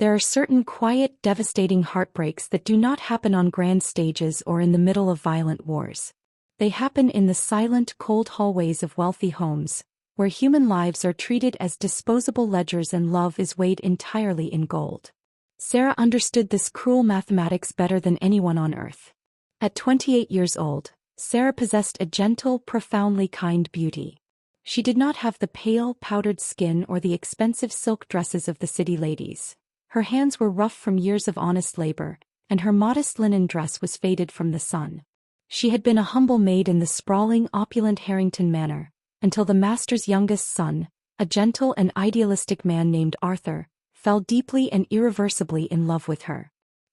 There are certain quiet, devastating heartbreaks that do not happen on grand stages or in the middle of violent wars. They happen in the silent, cold hallways of wealthy homes, where human lives are treated as disposable ledgers and love is weighed entirely in gold. Sarah understood this cruel mathematics better than anyone on earth. At 28 years old, Sarah possessed a gentle, profoundly kind beauty. She did not have the pale, powdered skin or the expensive silk dresses of the city ladies. Her hands were rough from years of honest labor, and her modest linen dress was faded from the sun. She had been a humble maid in the sprawling, opulent Harrington manor, until the master's youngest son, a gentle and idealistic man named Arthur, fell deeply and irreversibly in love with her.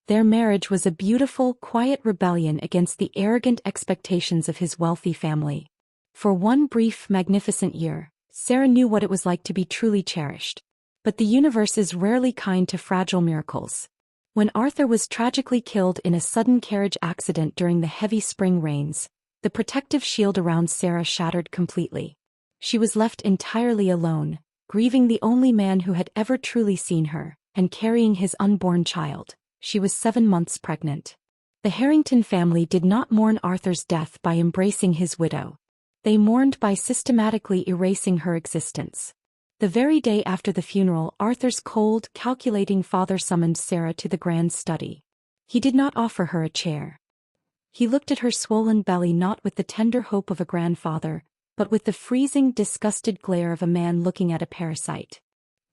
Their marriage was a beautiful, quiet rebellion against the arrogant expectations of his wealthy family. For one brief, magnificent year, Sarah knew what it was like to be truly cherished. But the universe is rarely kind to fragile miracles. When Arthur was tragically killed in a sudden carriage accident during the heavy spring rains, the protective shield around Sarah shattered completely. She was left entirely alone, grieving the only man who had ever truly seen her, and carrying his unborn child. She was 7 months pregnant. The Harrington family did not mourn Arthur's death by embracing his widow. They mourned by systematically erasing her existence. The very day after the funeral, Arthur's cold, calculating father summoned Sarah to the grand study. He did not offer her a chair. He looked at her swollen belly not with the tender hope of a grandfather, but with the freezing, disgusted glare of a man looking at a parasite.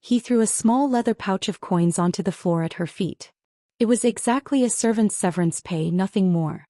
He threw a small leather pouch of coins onto the floor at her feet. It was exactly a servant's severance pay, nothing more.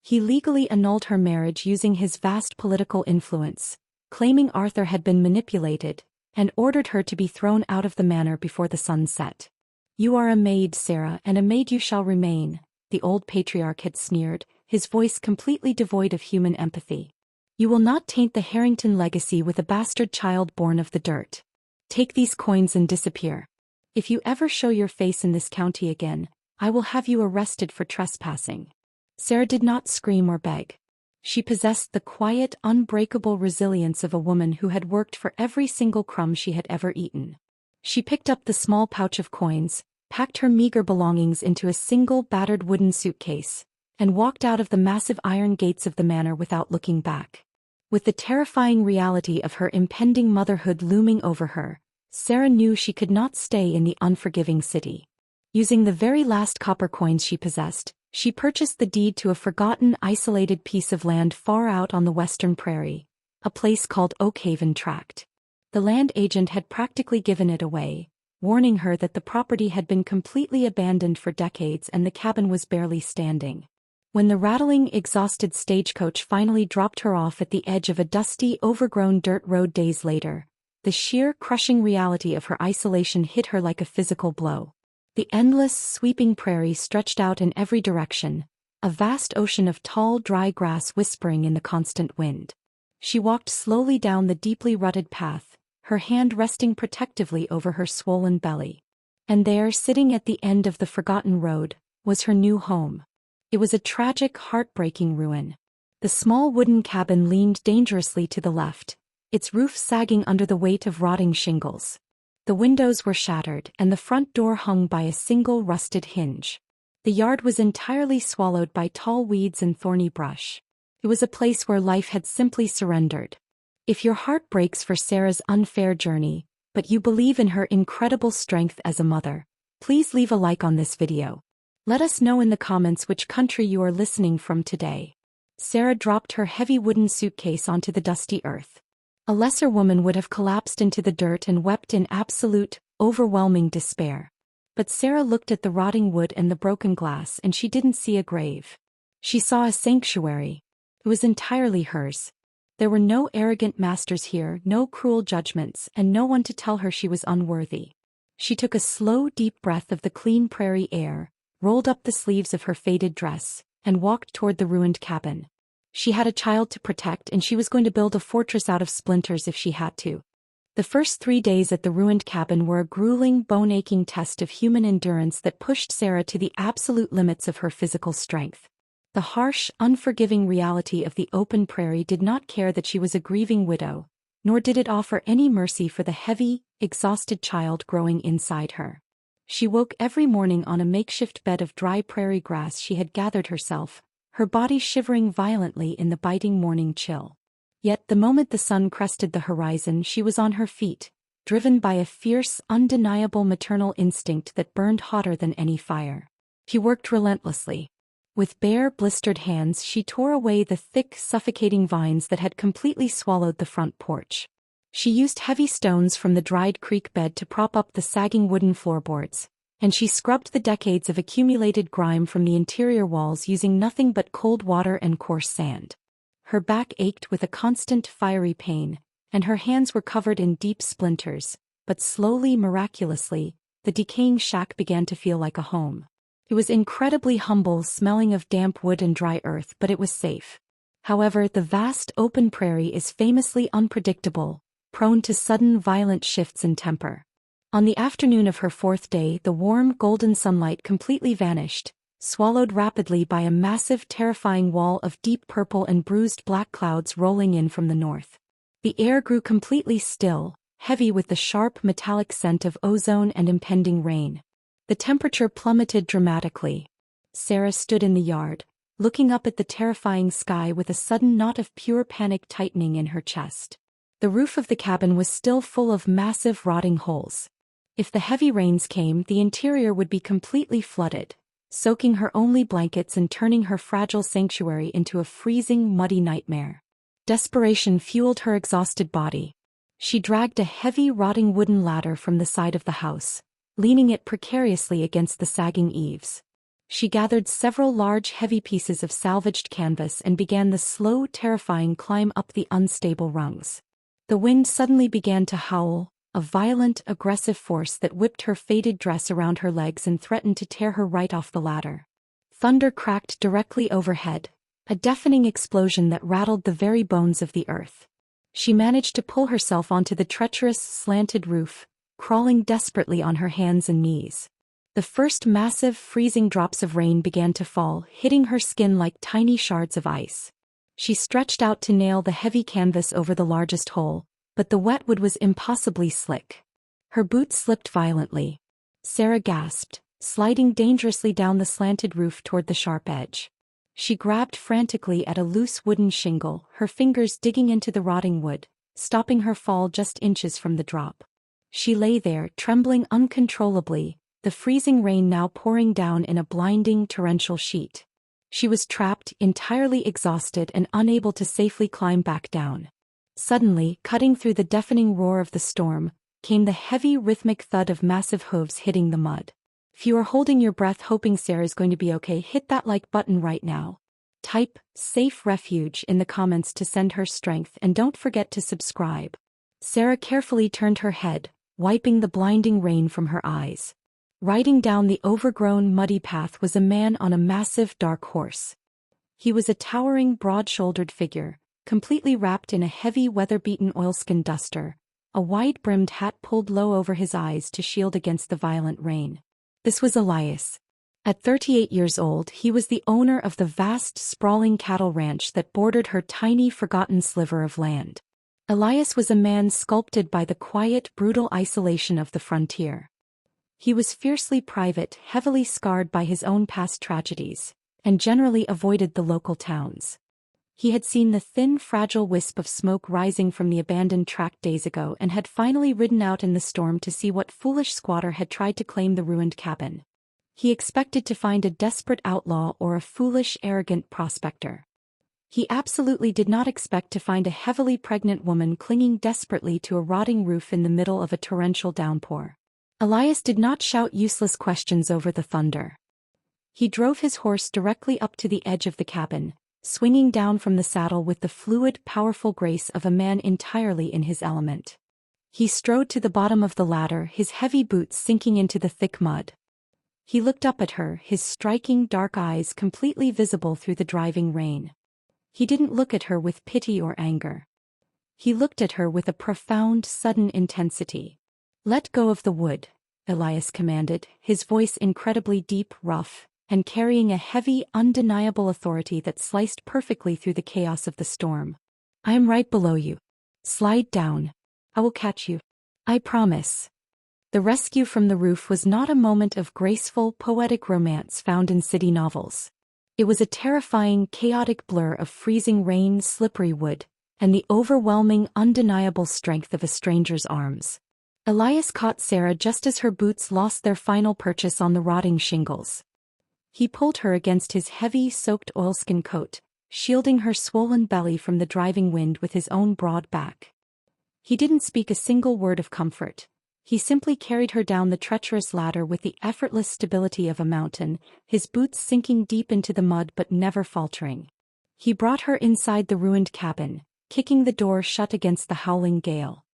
He legally annulled her marriage using his vast political influence, claiming Arthur had been manipulated, and ordered her to be thrown out of the manor before the sun set. "You are a maid, Sarah, and a maid you shall remain," the old patriarch had sneered, his voice completely devoid of human empathy. "You will not taint the Harrington legacy with a bastard child born of the dirt. Take these coins and disappear. If you ever show your face in this county again, I will have you arrested for trespassing." Sarah did not scream or beg. She possessed the quiet, unbreakable resilience of a woman who had worked for every single crumb she had ever eaten. She picked up the small pouch of coins, packed her meager belongings into a single battered wooden suitcase, and walked out of the massive iron gates of the manor without looking back. With the terrifying reality of her impending motherhood looming over her, Sarah knew she could not stay in the unforgiving city. Using the very last copper coins she possessed, she purchased the deed to a forgotten, isolated piece of land far out on the western prairie, a place called Oakhaven Tract. The land agent had practically given it away, warning her that the property had been completely abandoned for decades and the cabin was barely standing. When the rattling, exhausted stagecoach finally dropped her off at the edge of a dusty, overgrown dirt road days later, the sheer, crushing reality of her isolation hit her like a physical blow. The endless, sweeping prairie stretched out in every direction, a vast ocean of tall, dry grass whispering in the constant wind. She walked slowly down the deeply rutted path, her hand resting protectively over her swollen belly. And there, sitting at the end of the forgotten road, was her new home. It was a tragic, heartbreaking ruin. The small wooden cabin leaned dangerously to the left, its roof sagging under the weight of rotting shingles. The windows were shattered, and the front door hung by a single rusted hinge. The yard was entirely swallowed by tall weeds and thorny brush. It was a place where life had simply surrendered. If your heart breaks for Sarah's unfair journey, but you believe in her incredible strength as a mother, please leave a like on this video. Let us know in the comments which country you are listening from today. Sarah dropped her heavy wooden suitcase onto the dusty earth. A lesser woman would have collapsed into the dirt and wept in absolute, overwhelming despair. But Sarah looked at the rotting wood and the broken glass and she didn't see a grave. She saw a sanctuary. It was entirely hers. There were no arrogant masters here, no cruel judgments, and no one to tell her she was unworthy. She took a slow, deep breath of the clean prairie air, rolled up the sleeves of her faded dress, and walked toward the ruined cabin. She had a child to protect and she was going to build a fortress out of splinters if she had to. The first 3 days at the ruined cabin were a grueling, bone-aching test of human endurance that pushed Sarah to the absolute limits of her physical strength. The harsh, unforgiving reality of the open prairie did not care that she was a grieving widow, nor did it offer any mercy for the heavy, exhausted child growing inside her. She woke every morning on a makeshift bed of dry prairie grass she had gathered herself, her body shivering violently in the biting morning chill. Yet the moment the sun crested the horizon, she was on her feet, driven by a fierce, undeniable maternal instinct that burned hotter than any fire. She worked relentlessly. With bare, blistered hands, she tore away the thick, suffocating vines that had completely swallowed the front porch. She used heavy stones from the dried creek bed to prop up the sagging wooden floorboards, and she scrubbed the decades of accumulated grime from the interior walls using nothing but cold water and coarse sand. Her back ached with a constant fiery pain, and her hands were covered in deep splinters, but slowly, miraculously, the decaying shack began to feel like a home. It was incredibly humble, smelling of damp wood and dry earth, but it was safe. However, the vast open prairie is famously unpredictable, prone to sudden violent shifts in temper. On the afternoon of her fourth day, the warm, golden sunlight completely vanished, swallowed rapidly by a massive, terrifying wall of deep purple and bruised black clouds rolling in from the north. The air grew completely still, heavy with the sharp, metallic scent of ozone and impending rain. The temperature plummeted dramatically. Sarah stood in the yard, looking up at the terrifying sky with a sudden knot of pure panic tightening in her chest. The roof of the cabin was still full of massive rotting holes. If the heavy rains came, the interior would be completely flooded, soaking her only blankets and turning her fragile sanctuary into a freezing, muddy nightmare. Desperation fueled her exhausted body. She dragged a heavy, rotting wooden ladder from the side of the house, leaning it precariously against the sagging eaves. She gathered several large, heavy pieces of salvaged canvas and began the slow, terrifying climb up the unstable rungs. The wind suddenly began to howl, a violent, aggressive force that whipped her faded dress around her legs and threatened to tear her right off the ladder. Thunder cracked directly overhead, a deafening explosion that rattled the very bones of the earth. She managed to pull herself onto the treacherous, slanted roof, crawling desperately on her hands and knees. The first massive, freezing drops of rain began to fall, hitting her skin like tiny shards of ice. She stretched out to nail the heavy canvas over the largest hole, but the wet wood was impossibly slick. Her boots slipped violently. Sarah gasped, sliding dangerously down the slanted roof toward the sharp edge. She grabbed frantically at a loose wooden shingle, her fingers digging into the rotting wood, stopping her fall just inches from the drop. She lay there, trembling uncontrollably, the freezing rain now pouring down in a blinding, torrential sheet. She was trapped, entirely exhausted and unable to safely climb back down. Suddenly, cutting through the deafening roar of the storm, came the heavy, rhythmic thud of massive hooves hitting the mud. If you are holding your breath hoping Sarah's going to be okay, hit that like button right now. Type "safe refuge" in the comments to send her strength, and don't forget to subscribe. Sarah carefully turned her head, wiping the blinding rain from her eyes. Riding down the overgrown, muddy path was a man on a massive, dark horse. He was a towering, broad-shouldered figure, completely wrapped in a heavy, weather-beaten oilskin duster, a wide-brimmed hat pulled low over his eyes to shield against the violent rain. This was Elias. At 38 years old, he was the owner of the vast, sprawling cattle ranch that bordered her tiny, forgotten sliver of land. Elias was a man sculpted by the quiet, brutal isolation of the frontier. He was fiercely private, heavily scarred by his own past tragedies, and generally avoided the local towns. He had seen the thin, fragile wisp of smoke rising from the abandoned tract days ago and had finally ridden out in the storm to see what foolish squatter had tried to claim the ruined cabin. He expected to find a desperate outlaw or a foolish, arrogant prospector. He absolutely did not expect to find a heavily pregnant woman clinging desperately to a rotting roof in the middle of a torrential downpour. Elias did not shout useless questions over the thunder. He drove his horse directly up to the edge of the cabin, swinging down from the saddle with the fluid, powerful grace of a man entirely in his element. He strode to the bottom of the ladder, his heavy boots sinking into the thick mud. He looked up at her, his striking dark eyes completely visible through the driving rain. He didn't look at her with pity or anger. He looked at her with a profound, sudden intensity. "Let go of the wood," Elias commanded, his voice incredibly deep, rough, and carrying a heavy, undeniable authority that sliced perfectly through the chaos of the storm. "I am right below you. Slide down. I will catch you. I promise." The rescue from the roof was not a moment of graceful, poetic romance found in city novels. It was a terrifying, chaotic blur of freezing rain, slippery wood, and the overwhelming, undeniable strength of a stranger's arms. Elias caught Sarah just as her boots lost their final purchase on the rotting shingles. He pulled her against his heavy, soaked oilskin coat, shielding her swollen belly from the driving wind with his own broad back. He didn't speak a single word of comfort. He simply carried her down the treacherous ladder with the effortless stability of a mountain, his boots sinking deep into the mud but never faltering. He brought her inside the ruined cabin, kicking the door shut against the howling gale.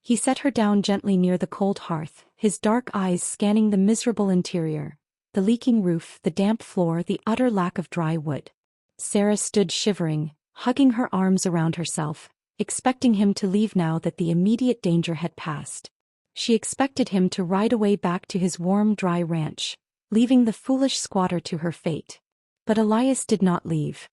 He set her down gently near the cold hearth, his dark eyes scanning the miserable interior, the leaking roof, the damp floor, the utter lack of dry wood. Sarah stood shivering, hugging her arms around herself, expecting him to leave now that the immediate danger had passed. She expected him to ride away back to his warm, dry ranch, leaving the foolish squatter to her fate. But Elias did not leave.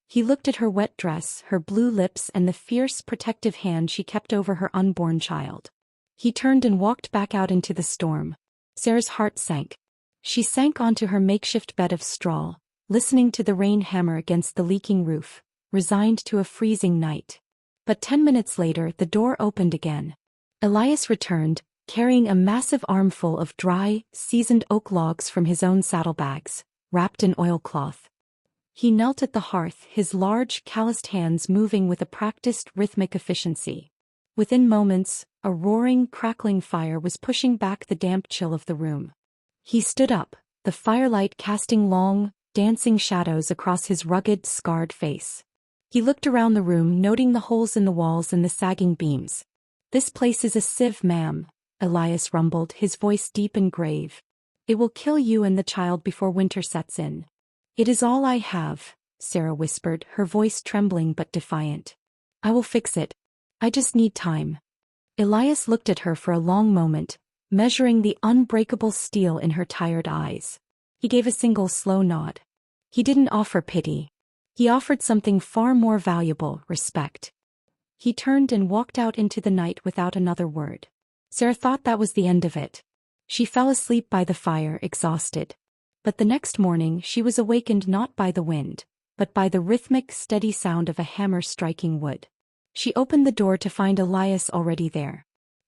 He looked at her wet dress, her blue lips, and the fierce, protective hand she kept over her unborn child. He turned and walked back out into the storm. Sarah's heart sank. She sank onto her makeshift bed of straw, listening to the rain hammer against the leaking roof, resigned to a freezing night. But 10 minutes later, the door opened again. Elias returned, carrying a massive armful of dry, seasoned oak logs from his own saddlebags, wrapped in oilcloth. He knelt at the hearth, his large, calloused hands moving with a practiced, rhythmic efficiency. Within moments, a roaring, crackling fire was pushing back the damp chill of the room. He stood up, the firelight casting long, dancing shadows across his rugged, scarred face. He looked around the room, noting the holes in the walls and the sagging beams. "This place is a sieve, ma'am," Elias rumbled, his voice deep and grave. "It will kill you and the child before winter sets in." "It is all I have," Sarah whispered, her voice trembling but defiant. "I will fix it. I just need time." Elias looked at her for a long moment, measuring the unbreakable steel in her tired eyes. He gave a single slow nod. He didn't offer pity. He offered something far more valuable, respect. He turned and walked out into the night without another word. Sarah thought that was the end of it. She fell asleep by the fire, exhausted. But the next morning she was awakened not by the wind, but by the rhythmic, steady sound of a hammer striking wood. She opened the door to find Elias already there.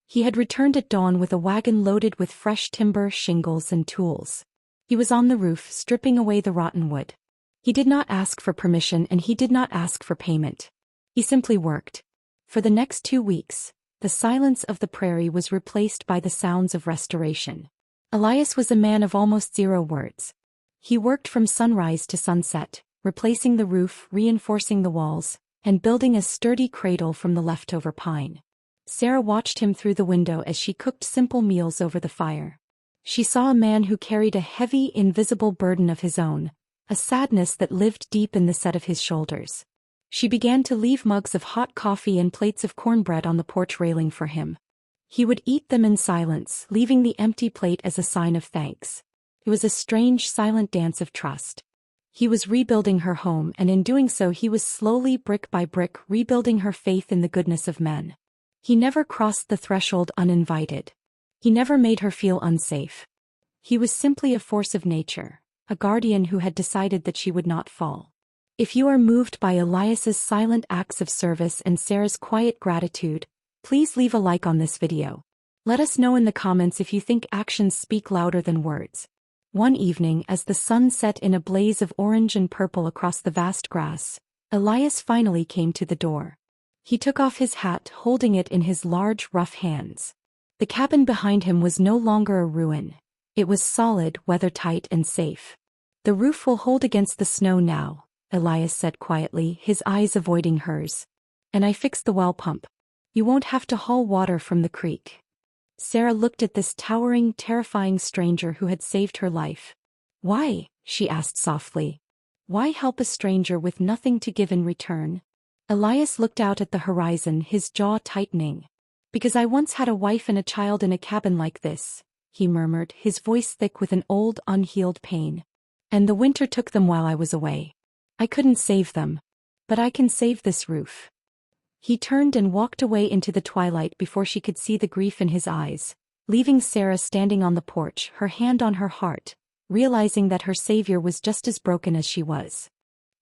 He had returned at dawn with a wagon loaded with fresh timber, shingles, and tools. He was on the roof, stripping away the rotten wood. He did not ask for permission and he did not ask for payment. He simply worked. For the next 2 weeks, the silence of the prairie was replaced by the sounds of restoration. Elias was a man of almost 0 words. He worked from sunrise to sunset, replacing the roof, reinforcing the walls, and building a sturdy cradle from the leftover pine. Sarah watched him through the window as she cooked simple meals over the fire. She saw a man who carried a heavy, invisible burden of his own, a sadness that lived deep in the set of his shoulders. She began to leave mugs of hot coffee and plates of cornbread on the porch railing for him. He would eat them in silence, leaving the empty plate as a sign of thanks. It was a strange, silent dance of trust. He was rebuilding her home, and in doing so he was slowly, brick by brick, rebuilding her faith in the goodness of men. He never crossed the threshold uninvited. He never made her feel unsafe. He was simply a force of nature, a guardian who had decided that she would not fall. If you are moved by Elias's silent acts of service and Sarah's quiet gratitude, please leave a like on this video. Let us know in the comments if you think actions speak louder than words. One evening, as the sun set in a blaze of orange and purple across the vast grass, Elias finally came to the door. He took off his hat, holding it in his large, rough hands. The cabin behind him was no longer a ruin. It was solid, weathertight, and safe. "The roof will hold against the snow now," Elias said quietly, his eyes avoiding hers. "And I fixed the well pump. You won't have to haul water from the creek." Sarah looked at this towering, terrifying stranger who had saved her life. "Why?" she asked softly. "Why help a stranger with nothing to give in return?" Elias looked out at the horizon, his jaw tightening. "Because I once had a wife and a child in a cabin like this," he murmured, his voice thick with an old, unhealed pain. "And the winter took them while I was away. I couldn't save them. But I can save this roof." He turned and walked away into the twilight before she could see the grief in his eyes, leaving Sarah standing on the porch, her hand on her heart, realizing that her savior was just as broken as she was.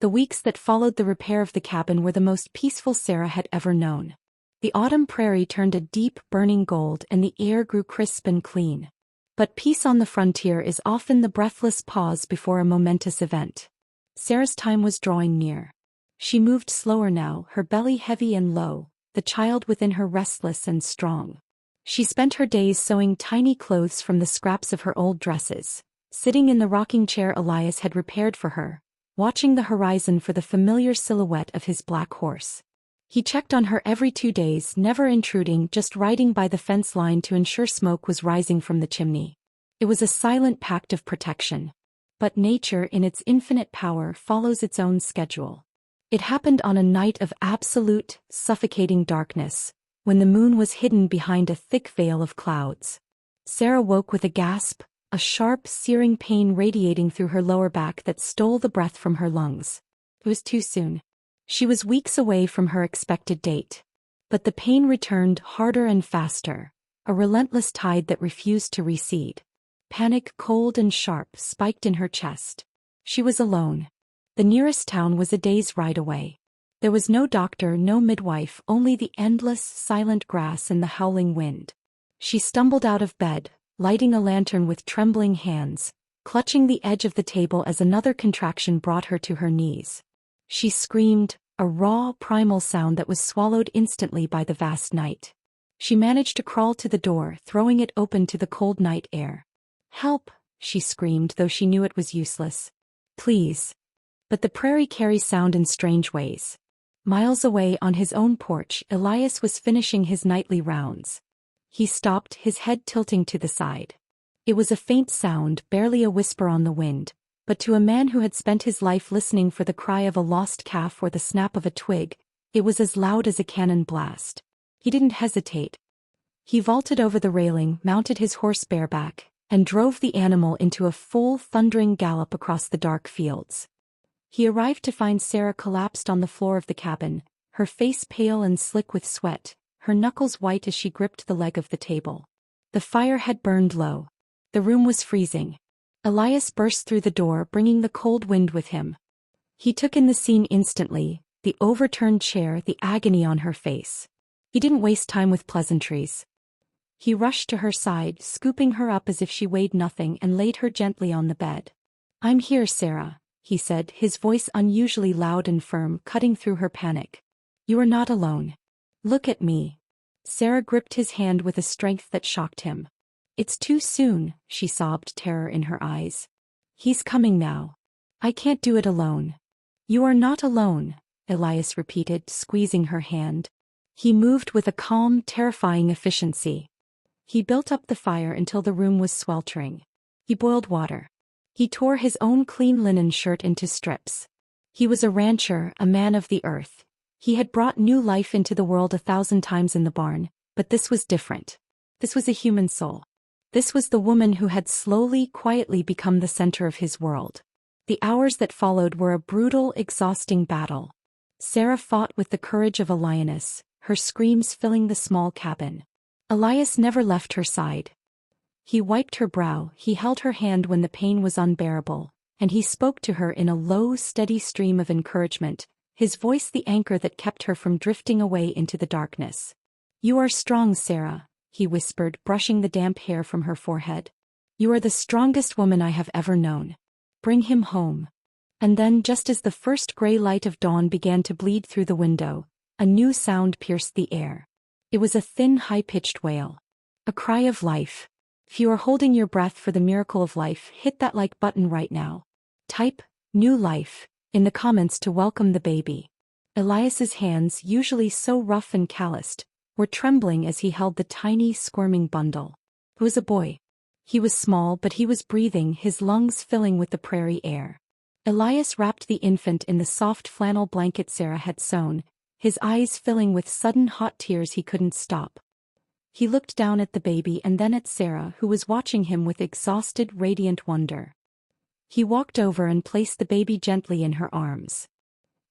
The weeks that followed the repair of the cabin were the most peaceful Sarah had ever known. The autumn prairie turned a deep, burning gold and the air grew crisp and clean. But peace on the frontier is often the breathless pause before a momentous event. Sarah's time was drawing near. She moved slower now, her belly heavy and low, the child within her restless and strong. She spent her days sewing tiny clothes from the scraps of her old dresses, sitting in the rocking chair Elias had repaired for her, watching the horizon for the familiar silhouette of his black horse. He checked on her every 2 days, never intruding, just riding by the fence line to ensure smoke was rising from the chimney. It was a silent pact of protection. But nature, in its infinite power, follows its own schedule. It happened on a night of absolute, suffocating darkness, when the moon was hidden behind a thick veil of clouds. Sarah woke with a gasp, a sharp, searing pain radiating through her lower back that stole the breath from her lungs. It was too soon. She was weeks away from her expected date. But the pain returned harder and faster, a relentless tide that refused to recede. Panic, cold and sharp, spiked in her chest. She was alone. The nearest town was a day's ride away. There was no doctor, no midwife, only the endless, silent grass and the howling wind. She stumbled out of bed, lighting a lantern with trembling hands, clutching the edge of the table as another contraction brought her to her knees. She screamed, a raw, primal sound that was swallowed instantly by the vast night. She managed to crawl to the door, throwing it open to the cold night air. "Help!" she screamed, though she knew it was useless. "Please." But the prairie carries sound in strange ways. Miles away on his own porch, Elias was finishing his nightly rounds. He stopped, his head tilting to the side. It was a faint sound, barely a whisper on the wind, but to a man who had spent his life listening for the cry of a lost calf or the snap of a twig, it was as loud as a cannon blast. He didn't hesitate. He vaulted over the railing, mounted his horse bareback, and drove the animal into a full, thundering gallop across the dark fields. He arrived to find Sarah collapsed on the floor of the cabin, her face pale and slick with sweat, her knuckles white as she gripped the leg of the table. The fire had burned low. The room was freezing. Elias burst through the door, bringing the cold wind with him. He took in the scene instantly, the overturned chair, the agony on her face. He didn't waste time with pleasantries. He rushed to her side, scooping her up as if she weighed nothing, and laid her gently on the bed. "I'm here, Sarah," he said, his voice unusually loud and firm, cutting through her panic. "You are not alone. Look at me." Sarah gripped his hand with a strength that shocked him. "It's too soon," she sobbed, terror in her eyes. "He's coming now. I can't do it alone." "You are not alone," Elias repeated, squeezing her hand. He moved with a calm, terrifying efficiency. He built up the fire until the room was sweltering. He boiled water. He tore his own clean linen shirt into strips. He was a rancher, a man of the earth. He had brought new life into the world 1,000 times in the barn, but this was different. This was a human soul. This was the woman who had slowly, quietly become the center of his world. The hours that followed were a brutal, exhausting battle. Sarah fought with the courage of a lioness, her screams filling the small cabin. Elias never left her side. He wiped her brow, he held her hand when the pain was unbearable, and he spoke to her in a low, steady stream of encouragement, his voice the anchor that kept her from drifting away into the darkness. "You are strong, Sarah," he whispered, brushing the damp hair from her forehead. "You are the strongest woman I have ever known. Bring him home." And then, just as the first gray light of dawn began to bleed through the window, a new sound pierced the air. It was a thin, high-pitched wail. A cry of life. If you are holding your breath for the miracle of life, hit that like button right now. Type "new life" in the comments to welcome the baby. Elias's hands, usually so rough and calloused, were trembling as he held the tiny, squirming bundle. It was a boy. He was small, but he was breathing, his lungs filling with the prairie air. Elias wrapped the infant in the soft flannel blanket Sarah had sewn, his eyes filling with sudden hot tears he couldn't stop. He looked down at the baby and then at Sarah, who was watching him with exhausted, radiant wonder. He walked over and placed the baby gently in her arms.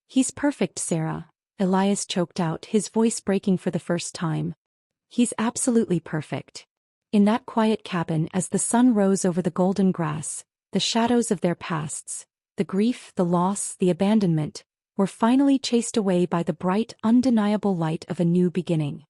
"He's perfect, Sarah," Elias choked out, his voice breaking for the first time. "He's absolutely perfect." In that quiet cabin, as the sun rose over the golden grass, the shadows of their pasts, the grief, the loss, the abandonment, were finally chased away by the bright, undeniable light of a new beginning.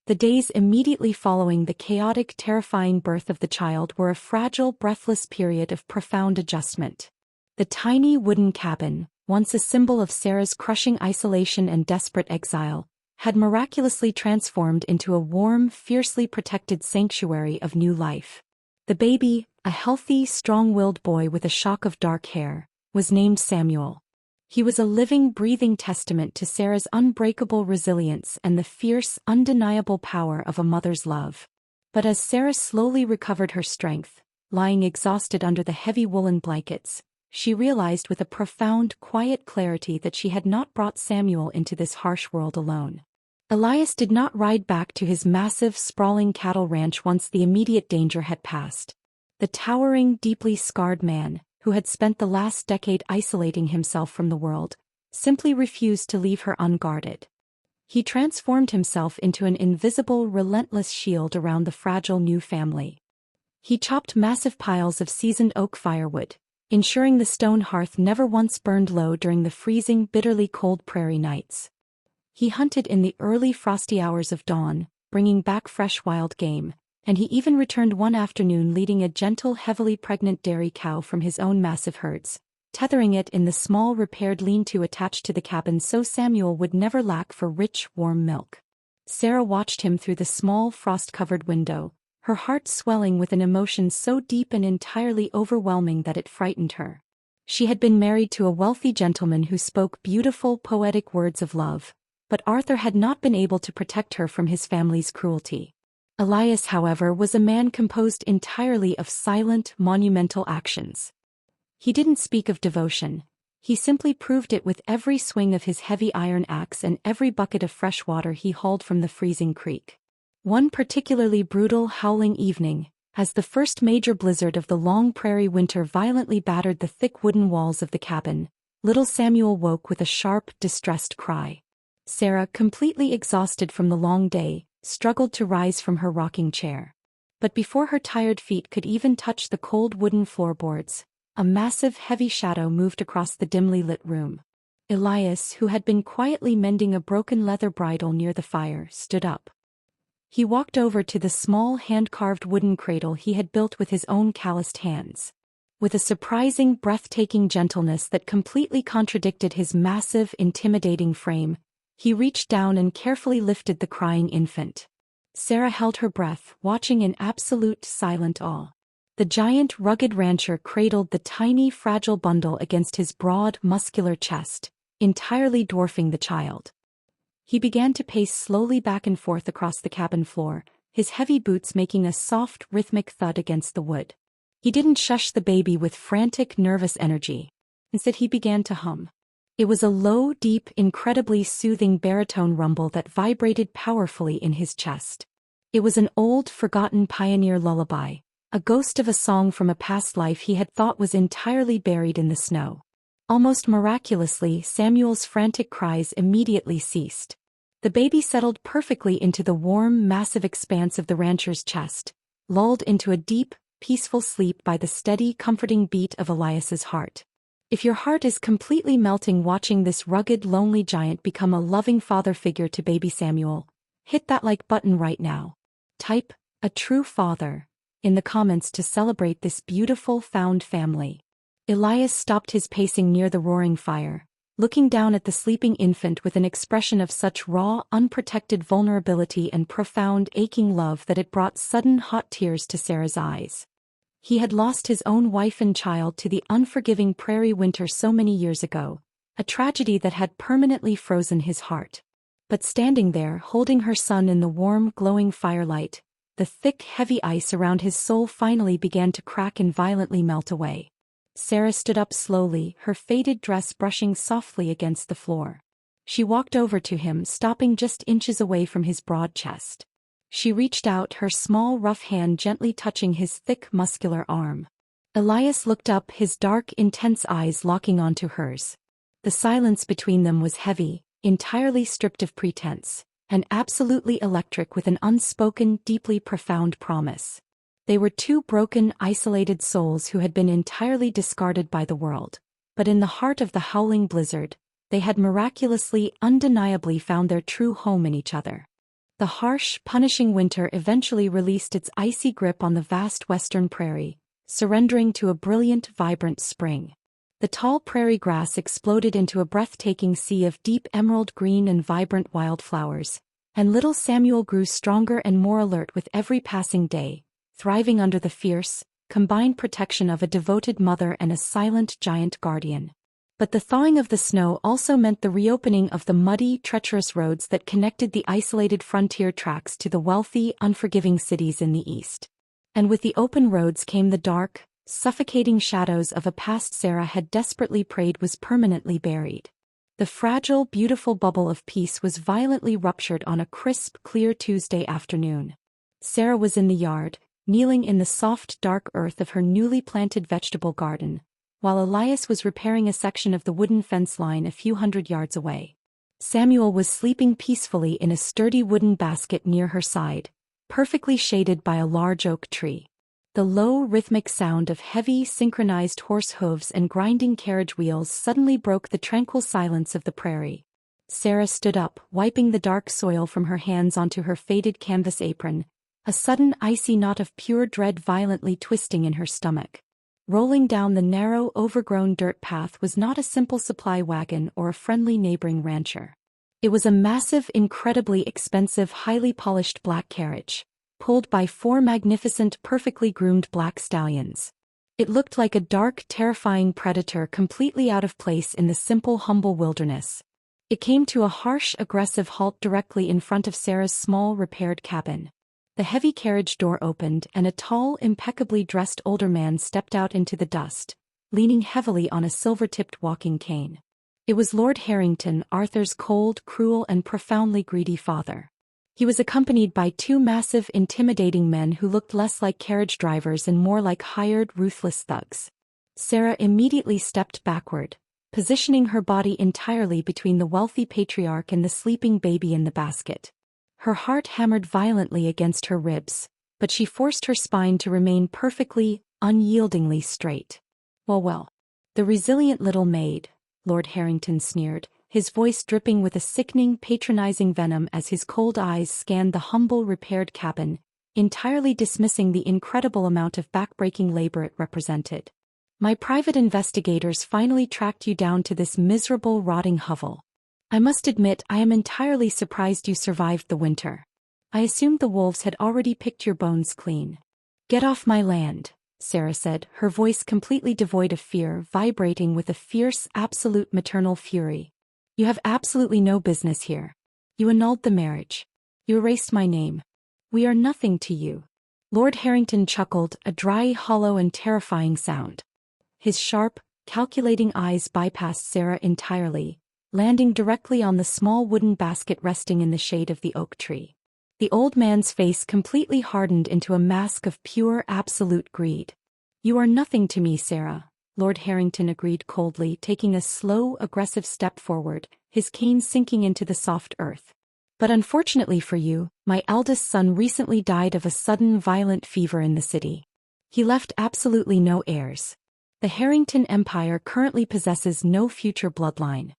The days immediately following the chaotic, terrifying birth of the child were a fragile, breathless period of profound adjustment. The tiny wooden cabin, once a symbol of Sarah's crushing isolation and desperate exile, had miraculously transformed into a warm, fiercely protected sanctuary of new life. The baby, a healthy, strong-willed boy with a shock of dark hair, was named Samuel. He was a living, breathing testament to Sarah's unbreakable resilience and the fierce, undeniable power of a mother's love. But as Sarah slowly recovered her strength, lying exhausted under the heavy woolen blankets, she realized with a profound, quiet clarity that she had not brought Samuel into this harsh world alone. Elias did not ride back to his massive, sprawling cattle ranch once the immediate danger had passed. The towering, deeply scarred man, who had spent the last decade isolating himself from the world, simply refused to leave her unguarded. He transformed himself into an invisible, relentless shield around the fragile new family. He chopped massive piles of seasoned oak firewood, ensuring the stone hearth never once burned low during the freezing, bitterly cold prairie nights. He hunted in the early frosty hours of dawn, bringing back fresh wild game, and he even returned one afternoon leading a gentle, heavily pregnant dairy cow from his own massive herds, tethering it in the small repaired lean-to attached to the cabin so Samuel would never lack for rich, warm milk. Sarah watched him through the small, frost-covered window, her heart swelling with an emotion so deep and entirely overwhelming that it frightened her. She had been married to a wealthy gentleman who spoke beautiful, poetic words of love, but Arthur had not been able to protect her from his family's cruelty. Elias, however, was a man composed entirely of silent, monumental actions. He didn't speak of devotion. He simply proved it with every swing of his heavy iron axe and every bucket of fresh water he hauled from the freezing creek. One particularly brutal, howling evening, as the first major blizzard of the long prairie winter violently battered the thick wooden walls of the cabin, little Samuel woke with a sharp, distressed cry. Sarah, completely exhausted from the long day, struggled to rise from her rocking chair. But before her tired feet could even touch the cold wooden floorboards, a massive, heavy shadow moved across the dimly lit room. Elias, who had been quietly mending a broken leather bridle near the fire, stood up. He walked over to the small, hand-carved wooden cradle he had built with his own calloused hands. With a surprising, breathtaking gentleness that completely contradicted his massive, intimidating frame, he reached down and carefully lifted the crying infant. Sarah held her breath, watching in absolute, silent awe. The giant, rugged rancher cradled the tiny, fragile bundle against his broad, muscular chest, entirely dwarfing the child. He began to pace slowly back and forth across the cabin floor, his heavy boots making a soft, rhythmic thud against the wood. He didn't shush the baby with frantic, nervous energy. Instead, he began to hum. It was a low, deep, incredibly soothing baritone rumble that vibrated powerfully in his chest. It was an old, forgotten pioneer lullaby, a ghost of a song from a past life he had thought was entirely buried in the snow. Almost miraculously, Samuel's frantic cries immediately ceased. The baby settled perfectly into the warm, massive expanse of the rancher's chest, lulled into a deep, peaceful sleep by the steady, comforting beat of Elias's heart. If your heart is completely melting watching this rugged, lonely giant become a loving father figure to baby Samuel, hit that like button right now. Type, "a true father," in the comments to celebrate this beautiful found family. Elias stopped his pacing near the roaring fire, looking down at the sleeping infant with an expression of such raw, unprotected vulnerability and profound, aching love that it brought sudden hot tears to Sarah's eyes. He had lost his own wife and child to the unforgiving prairie winter so many years ago, a tragedy that had permanently frozen his heart. But standing there, holding her son in the warm, glowing firelight, the thick, heavy ice around his soul finally began to crack and violently melt away. Sarah stood up slowly, her faded dress brushing softly against the floor. She walked over to him, stopping just inches away from his broad chest. She reached out, her small, rough hand gently touching his thick, muscular arm. Elias looked up, his dark, intense eyes locking onto hers. The silence between them was heavy, entirely stripped of pretense, and absolutely electric with an unspoken, deeply profound promise. They were two broken, isolated souls who had been entirely discarded by the world. But in the heart of the howling blizzard, they had miraculously, undeniably found their true home in each other. The harsh, punishing winter eventually released its icy grip on the vast western prairie, surrendering to a brilliant, vibrant spring. The tall prairie grass exploded into a breathtaking sea of deep emerald green and vibrant wildflowers, and little Samuel grew stronger and more alert with every passing day, thriving under the fierce, combined protection of a devoted mother and a silent giant guardian. But the thawing of the snow also meant the reopening of the muddy, treacherous roads that connected the isolated frontier tracks to the wealthy, unforgiving cities in the east. And with the open roads came the dark, suffocating shadows of a past Sarah had desperately prayed was permanently buried. The fragile, beautiful bubble of peace was violently ruptured on a crisp, clear Tuesday afternoon. Sarah was in the yard, kneeling in the soft, dark earth of her newly planted vegetable garden, while Elias was repairing a section of the wooden fence line a few hundred yards away. Samuel was sleeping peacefully in a sturdy wooden basket near her side, perfectly shaded by a large oak tree. The low, rhythmic sound of heavy, synchronized horse hooves and grinding carriage wheels suddenly broke the tranquil silence of the prairie. Sarah stood up, wiping the dark soil from her hands onto her faded canvas apron, a sudden icy knot of pure dread violently twisting in her stomach. Rolling down the narrow, overgrown dirt path was not a simple supply wagon or a friendly neighboring rancher. It was a massive, incredibly expensive, highly polished black carriage, pulled by four magnificent, perfectly groomed black stallions. It looked like a dark, terrifying predator completely out of place in the simple, humble wilderness. It came to a harsh, aggressive halt directly in front of Sarah's small, repaired cabin. The heavy carriage door opened and a tall, impeccably dressed older man stepped out into the dust, leaning heavily on a silver-tipped walking cane. It was Lord Harrington, Arthur's cold, cruel and profoundly greedy father. He was accompanied by two massive, intimidating men who looked less like carriage drivers and more like hired, ruthless thugs. Sarah immediately stepped backward, positioning her body entirely between the wealthy patriarch and the sleeping baby in the basket. Her heart hammered violently against her ribs, but she forced her spine to remain perfectly, unyieldingly straight. Well, the resilient little maid, Lord Harrington sneered, his voice dripping with a sickening, patronizing venom as his cold eyes scanned the humble, repaired cabin, entirely dismissing the incredible amount of backbreaking labor it represented. My private investigators finally tracked you down to this miserable, rotting hovel. I must admit I am entirely surprised you survived the winter. I assumed the wolves had already picked your bones clean. Get off my land, Sarah said, her voice completely devoid of fear, vibrating with a fierce, absolute maternal fury. You have absolutely no business here. You annulled the marriage. You erased my name. We are nothing to you. Lord Harrington chuckled, a dry, hollow and terrifying sound. His sharp, calculating eyes bypassed Sarah entirely, landing directly on the small wooden basket resting in the shade of the oak tree. The old man's face completely hardened into a mask of pure, absolute greed. You are nothing to me, Sarah, Lord Harrington agreed coldly, taking a slow, aggressive step forward, his cane sinking into the soft earth. But unfortunately for you, my eldest son recently died of a sudden violent fever in the city. He left absolutely no heirs. The Harrington Empire currently possesses no future bloodline.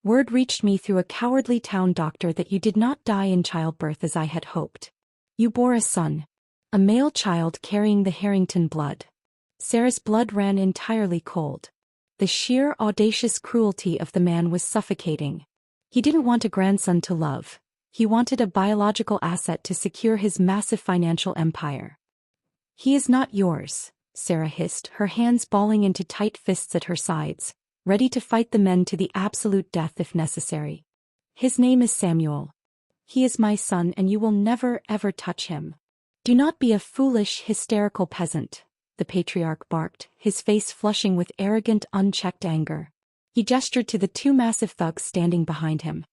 Word reached me through a cowardly town doctor that you did not die in childbirth as I had hoped. You bore a son. A male child carrying the Harrington blood. Sarah's blood ran entirely cold. The sheer, audacious cruelty of the man was suffocating. He didn't want a grandson to love. He wanted a biological asset to secure his massive financial empire. He is not yours, Sarah hissed, her hands balling into tight fists at her sides, ready to fight the men to the absolute death if necessary. His name is Samuel. He is my son and you will never ever touch him. Do not be a foolish, hysterical peasant, the patriarch barked, his face flushing with arrogant, unchecked anger. He gestured to the two massive thugs standing behind him.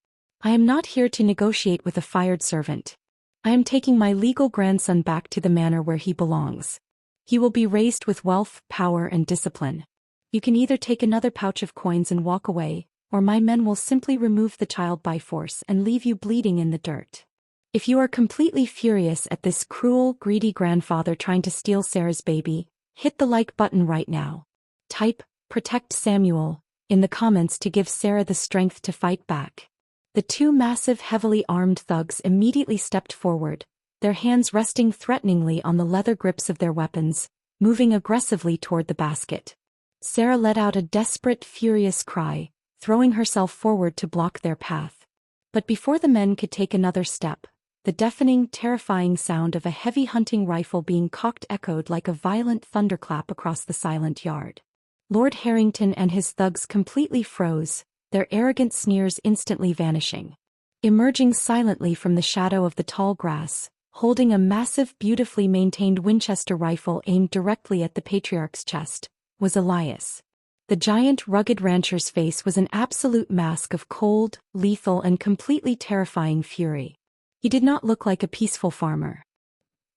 I am not here to negotiate with a fired servant. I am taking my legal grandson back to the manor where he belongs. He will be raised with wealth, power and discipline. You can either take another pouch of coins and walk away, or my men will simply remove the child by force and leave you bleeding in the dirt. If you are completely furious at this cruel, greedy grandfather trying to steal Sarah's baby, hit the like button right now. Type, "Protect Samuel," in the comments to give Sarah the strength to fight back. The two massive, heavily armed thugs immediately stepped forward, their hands resting threateningly on the leather grips of their weapons, moving aggressively toward the basket. Sarah let out a desperate, furious cry, throwing herself forward to block their path. But before the men could take another step, the deafening, terrifying sound of a heavy hunting rifle being cocked echoed like a violent thunderclap across the silent yard. Lord Harrington and his thugs completely froze, their arrogant sneers instantly vanishing. Emerging silently from the shadow of the tall grass, holding a massive, beautifully maintained Winchester rifle aimed directly at the patriarch's chest, was Elias. The giant, rugged rancher's face was an absolute mask of cold, lethal, and completely terrifying fury. He did not look like a peaceful farmer.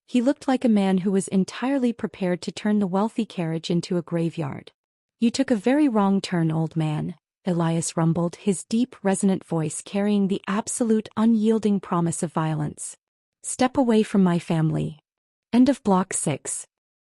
He looked like a man who was entirely prepared to turn the wealthy carriage into a graveyard. "You took a very wrong turn, old man," Elias rumbled, his deep, resonant voice carrying the absolute, unyielding promise of violence. "Step away from my family." End of Block 6.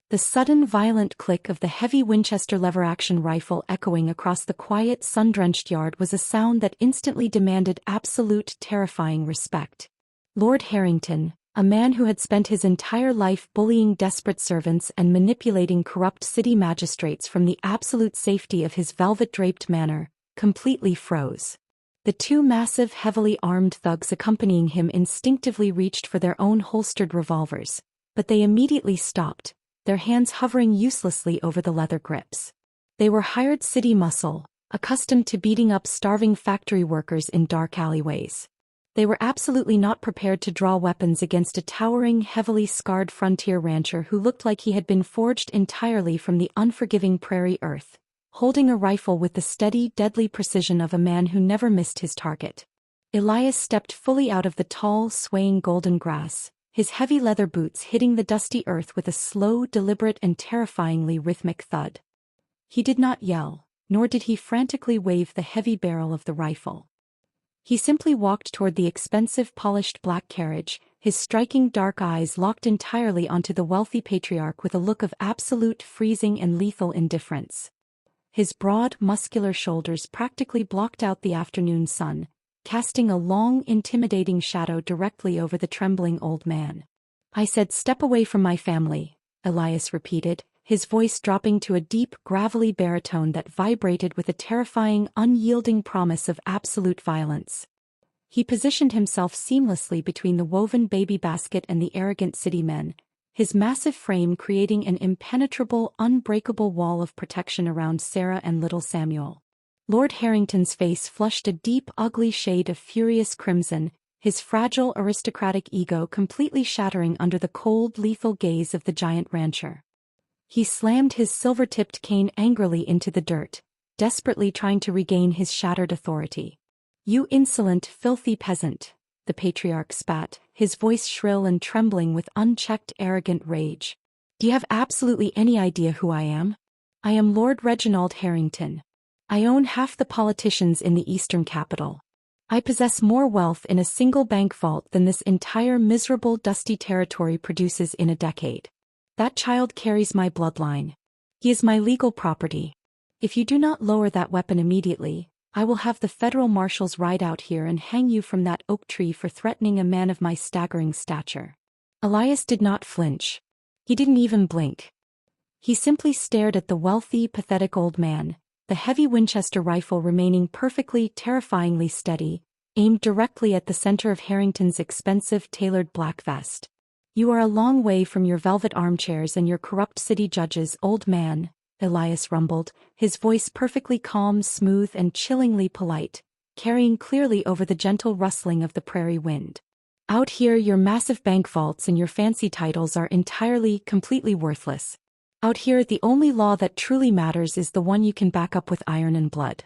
The sudden, violent click of the heavy Winchester lever-action rifle echoing across the quiet, sun-drenched yard was a sound that instantly demanded absolute, terrifying respect. Lord Harrington, a man who had spent his entire life bullying desperate servants and manipulating corrupt city magistrates from the absolute safety of his velvet-draped manor, completely froze. The two massive, heavily armed thugs accompanying him instinctively reached for their own holstered revolvers, but they immediately stopped, their hands hovering uselessly over the leather grips. They were hired city muscle, accustomed to beating up starving factory workers in dark alleyways. They were absolutely not prepared to draw weapons against a towering, heavily scarred frontier rancher who looked like he had been forged entirely from the unforgiving prairie earth, holding a rifle with the steady, deadly precision of a man who never missed his target. Elias stepped fully out of the tall, swaying golden grass, his heavy leather boots hitting the dusty earth with a slow, deliberate, and terrifyingly rhythmic thud. He did not yell, nor did he frantically wave the heavy barrel of the rifle. He simply walked toward the expensive, polished black carriage, his striking dark eyes locked entirely onto the wealthy patriarch with a look of absolute, freezing, and lethal indifference. His broad, muscular shoulders practically blocked out the afternoon sun, casting a long, intimidating shadow directly over the trembling old man. "I said step away from my family," Elias repeated, his voice dropping to a deep, gravelly baritone that vibrated with a terrifying, unyielding promise of absolute violence. He positioned himself seamlessly between the woven baby basket and the arrogant city men, his massive frame creating an impenetrable, unbreakable wall of protection around Sarah and little Samuel. Lord Harrington's face flushed a deep, ugly shade of furious crimson, his fragile aristocratic ego completely shattering under the cold, lethal gaze of the giant rancher. He slammed his silver-tipped cane angrily into the dirt, desperately trying to regain his shattered authority. "You insolent, filthy peasant," the patriarch spat, his voice shrill and trembling with unchecked, arrogant rage. "Do you have absolutely any idea who I am? I am Lord Reginald Harrington. I own half the politicians in the eastern capital. I possess more wealth in a single bank vault than this entire miserable, dusty territory produces in a decade. That child carries my bloodline. He is my legal property. If you do not lower that weapon immediately, I will have the federal marshals ride out here and hang you from that oak tree for threatening a man of my staggering stature." Elias did not flinch. He didn't even blink. He simply stared at the wealthy, pathetic old man, the heavy Winchester rifle remaining perfectly, terrifyingly steady, aimed directly at the center of Harrington's expensive, tailored black vest. "You are a long way from your velvet armchairs and your corrupt city judges, old man," Elias rumbled, his voice perfectly calm, smooth, and chillingly polite, carrying clearly over the gentle rustling of the prairie wind. "Out here your massive bank vaults and your fancy titles are entirely, completely worthless. Out here the only law that truly matters is the one you can back up with iron and blood.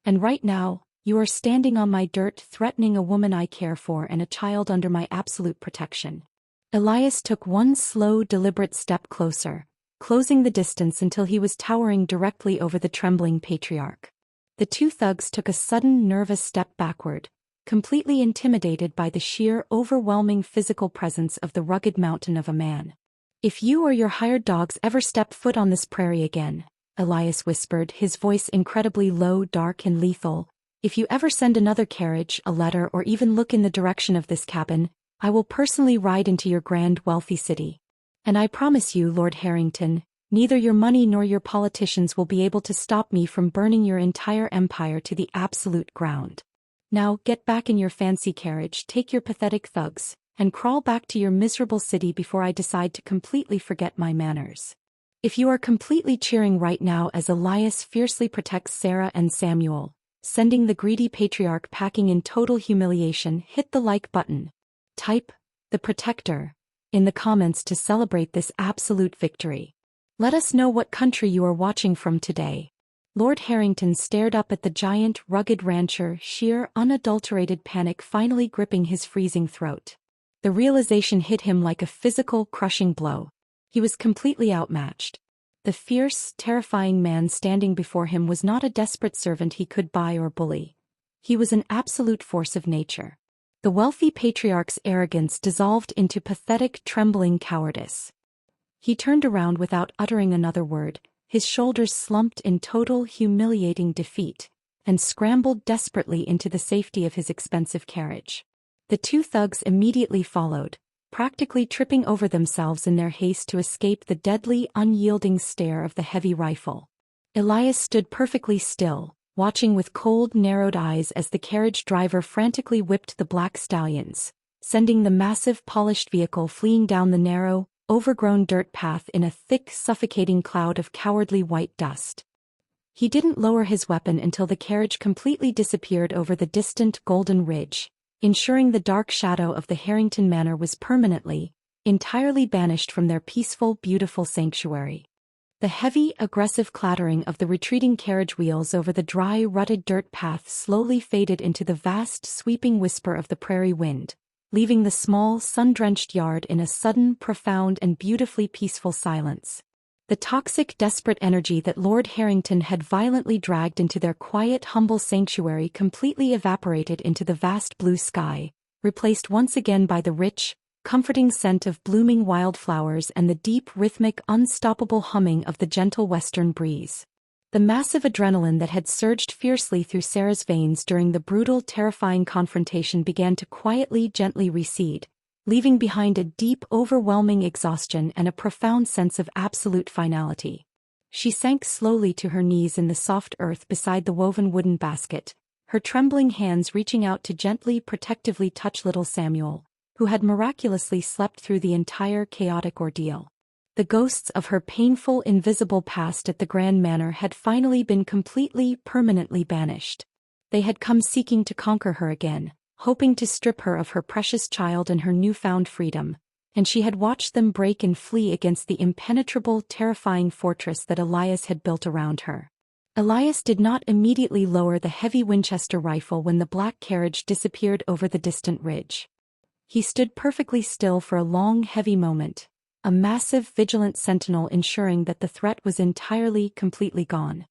And right now, you are standing on my dirt threatening a woman I care for and a child under my absolute protection." Elias took one slow, deliberate step closer, closing the distance until he was towering directly over the trembling patriarch. The two thugs took a sudden, nervous step backward, completely intimidated by the sheer, overwhelming physical presence of the rugged mountain of a man. "If you or your hired dogs ever step foot on this prairie again," Elias whispered, his voice incredibly low, dark, and lethal, "if you ever send another carriage, a letter, or even look in the direction of this cabin, I will personally ride into your grand, wealthy city. And I promise you, Lord Harrington, neither your money nor your politicians will be able to stop me from burning your entire empire to the absolute ground. Now, get back in your fancy carriage, take your pathetic thugs, and crawl back to your miserable city before I decide to completely forget my manners." If you are completely cheering right now as Elias fiercely protects Sarah and Samuel, sending the greedy patriarch packing in total humiliation, hit the like button. Type, "The Protector," in the comments to celebrate this absolute victory. Let us know what country you are watching from today. Lord Harrington stared up at the giant, rugged rancher, sheer, unadulterated panic finally gripping his freezing throat. The realization hit him like a physical, crushing blow. He was completely outmatched. The fierce, terrifying man standing before him was not a desperate servant he could buy or bully. He was an absolute force of nature. The wealthy patriarch's arrogance dissolved into pathetic, trembling cowardice. He turned around without uttering another word, his shoulders slumped in total, humiliating defeat, and scrambled desperately into the safety of his expensive carriage. The two thugs immediately followed, practically tripping over themselves in their haste to escape the deadly, unyielding stare of the heavy rifle. Elias stood perfectly still, watching with cold, narrowed eyes as the carriage driver frantically whipped the black stallions, sending the massive, polished vehicle fleeing down the narrow, overgrown dirt path in a thick, suffocating cloud of cowardly white dust. He didn't lower his weapon until the carriage completely disappeared over the distant Golden Ridge, ensuring the dark shadow of the Harrington Manor was permanently, entirely banished from their peaceful, beautiful sanctuary. The heavy, aggressive clattering of the retreating carriage wheels over the dry, rutted dirt path slowly faded into the vast, sweeping whisper of the prairie wind, leaving the small, sun-drenched yard in a sudden, profound, and beautifully peaceful silence. The toxic, desperate energy that Lord Harrington had violently dragged into their quiet, humble sanctuary completely evaporated into the vast blue sky, replaced once again by the rich, comforting scent of blooming wildflowers and the deep, rhythmic, unstoppable humming of the gentle western breeze. The massive adrenaline that had surged fiercely through Sarah's veins during the brutal, terrifying confrontation began to quietly, gently recede, leaving behind a deep, overwhelming exhaustion and a profound sense of absolute finality. She sank slowly to her knees in the soft earth beside the woven wooden basket, her trembling hands reaching out to gently, protectively touch little Samuel, who had miraculously slept through the entire chaotic ordeal. The ghosts of her painful, invisible past at the Grand Manor had finally been completely, permanently banished. They had come seeking to conquer her again, hoping to strip her of her precious child and her newfound freedom, and she had watched them break and flee against the impenetrable, terrifying fortress that Elias had built around her. Elias did not immediately lower the heavy Winchester rifle when the black carriage disappeared over the distant ridge. He stood perfectly still for a long, heavy moment, a massive, vigilant sentinel ensuring that the threat was entirely, completely gone.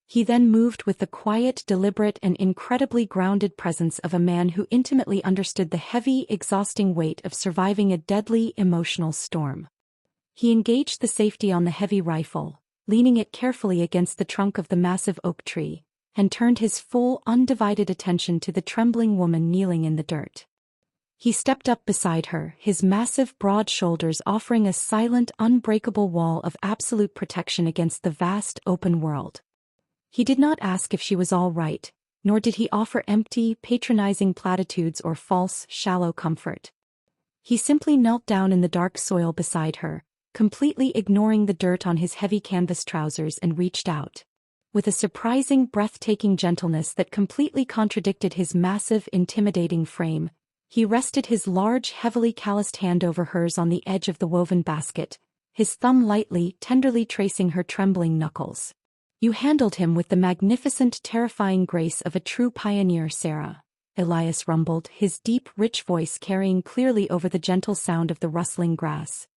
He then moved with the quiet, deliberate, and incredibly grounded presence of a man who intimately understood the heavy, exhausting weight of surviving a deadly, emotional storm. He engaged the safety on the heavy rifle, leaning it carefully against the trunk of the massive oak tree, and turned his full, undivided attention to the trembling woman kneeling in the dirt. He stepped up beside her, his massive, broad shoulders offering a silent, unbreakable wall of absolute protection against the vast, open world. He did not ask if she was all right, nor did he offer empty, patronizing platitudes or false, shallow comfort. He simply knelt down in the dark soil beside her, completely ignoring the dirt on his heavy canvas trousers, and reached out. With a surprising, breathtaking gentleness that completely contradicted his massive, intimidating frame, he rested his large, heavily calloused hand over hers on the edge of the woven basket, his thumb lightly, tenderly tracing her trembling knuckles. "You handled him with the magnificent, terrifying grace of a true pioneer, Sarah," Elias rumbled, his deep, rich voice carrying clearly over the gentle sound of the rustling grass.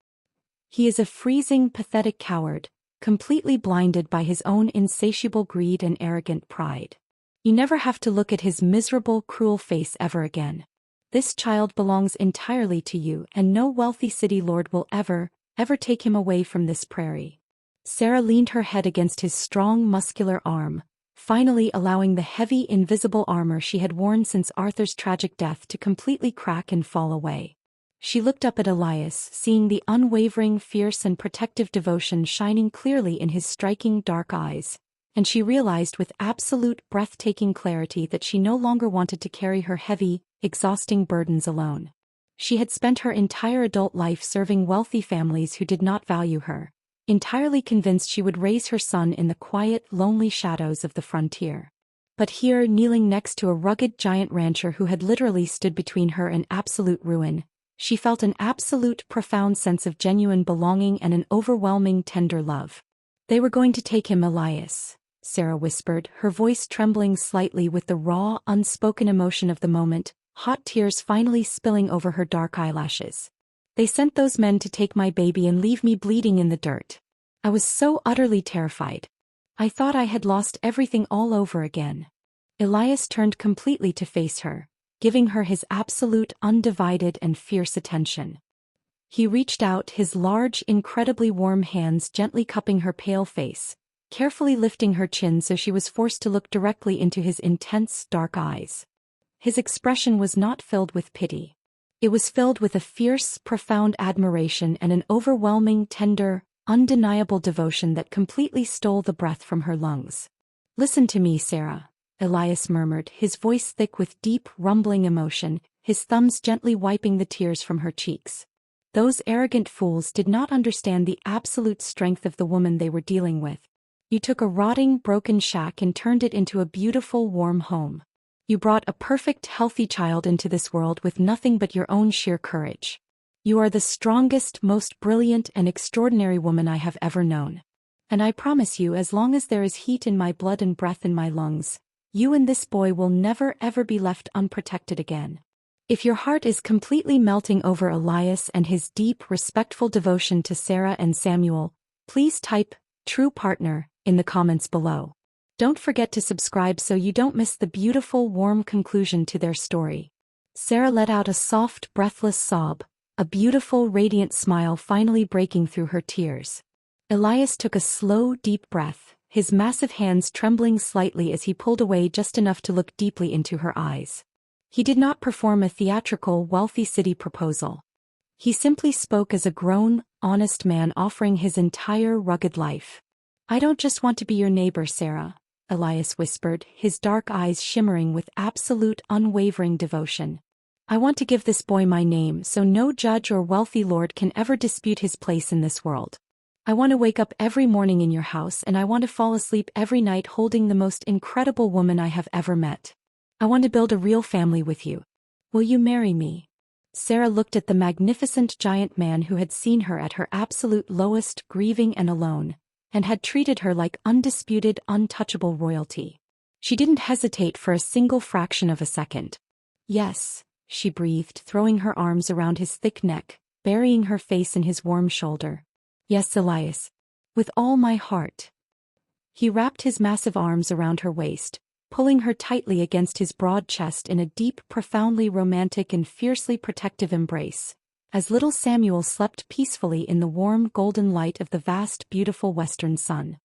"He is a freezing, pathetic coward, completely blinded by his own insatiable greed and arrogant pride. You never have to look at his miserable, cruel face ever again. This child belongs entirely to you, and no wealthy city lord will ever take him away from this prairie. Sarah leaned her head against his strong, muscular arm, finally allowing the heavy, invisible armor she had worn since Arthur's tragic death to completely crack and fall away. She looked up at Elias, seeing the unwavering, fierce and protective devotion shining clearly in his striking dark eyes, and she realized with absolute breathtaking clarity that she no longer wanted to carry her heavy, exhausting burdens alone. She had spent her entire adult life serving wealthy families who did not value her, entirely convinced she would raise her son in the quiet, lonely shadows of the frontier. But here, kneeling next to a rugged giant rancher who had literally stood between her and absolute ruin, she felt an absolute profound sense of genuine belonging and an overwhelming tender love. They were going to take him, Elias, Sarah whispered, her voice trembling slightly with the raw, unspoken emotion of the moment, hot tears finally spilling over her dark eyelashes. They sent those men to take my baby and leave me bleeding in the dirt. I was so utterly terrified. I thought I had lost everything all over again. Elias turned completely to face her, giving her his absolute, undivided and fierce attention. He reached out, his large, incredibly warm hands gently cupping her pale face, carefully lifting her chin so she was forced to look directly into his intense, dark eyes. His expression was not filled with pity. It was filled with a fierce, profound admiration and an overwhelming, tender, undeniable devotion that completely stole the breath from her lungs. "Listen to me, Sarah," Elias murmured, his voice thick with deep, rumbling emotion, his thumbs gently wiping the tears from her cheeks. Those arrogant fools did not understand the absolute strength of the woman they were dealing with. You took a rotting, broken shack and turned it into a beautiful, warm home. You brought a perfect, healthy child into this world with nothing but your own sheer courage. You are the strongest, most brilliant and extraordinary woman I have ever known. And I promise you, as long as there is heat in my blood and breath in my lungs, you and this boy will never ever be left unprotected again. If your heart is completely melting over Elias and his deep, respectful devotion to Sarah and Samuel, please type "true partner" in the comments below. Don't forget to subscribe so you don't miss the beautiful, warm conclusion to their story. Sarah let out a soft, breathless sob, a beautiful, radiant smile finally breaking through her tears. Elias took a slow, deep breath, his massive hands trembling slightly as he pulled away just enough to look deeply into her eyes. He did not perform a theatrical, wealthy city proposal. He simply spoke as a grown, honest man offering his entire rugged life. "I don't just want to be your neighbor, Sarah," Elias whispered, his dark eyes shimmering with absolute, unwavering devotion. "I want to give this boy my name so no judge or wealthy lord can ever dispute his place in this world. I want to wake up every morning in your house and I want to fall asleep every night holding the most incredible woman I have ever met. I want to build a real family with you. Will you marry me?" Sarah looked at the magnificent giant man who had seen her at her absolute lowest, grieving and alone, and had treated her like undisputed, untouchable royalty. She didn't hesitate for a single fraction of a second. "Yes," she breathed, throwing her arms around his thick neck, burying her face in his warm shoulder. "Yes, Elias. With all my heart." He wrapped his massive arms around her waist, pulling her tightly against his broad chest in a deep, profoundly romantic and fiercely protective embrace, as little Samuel slept peacefully in the warm, golden light of the vast, beautiful western sun.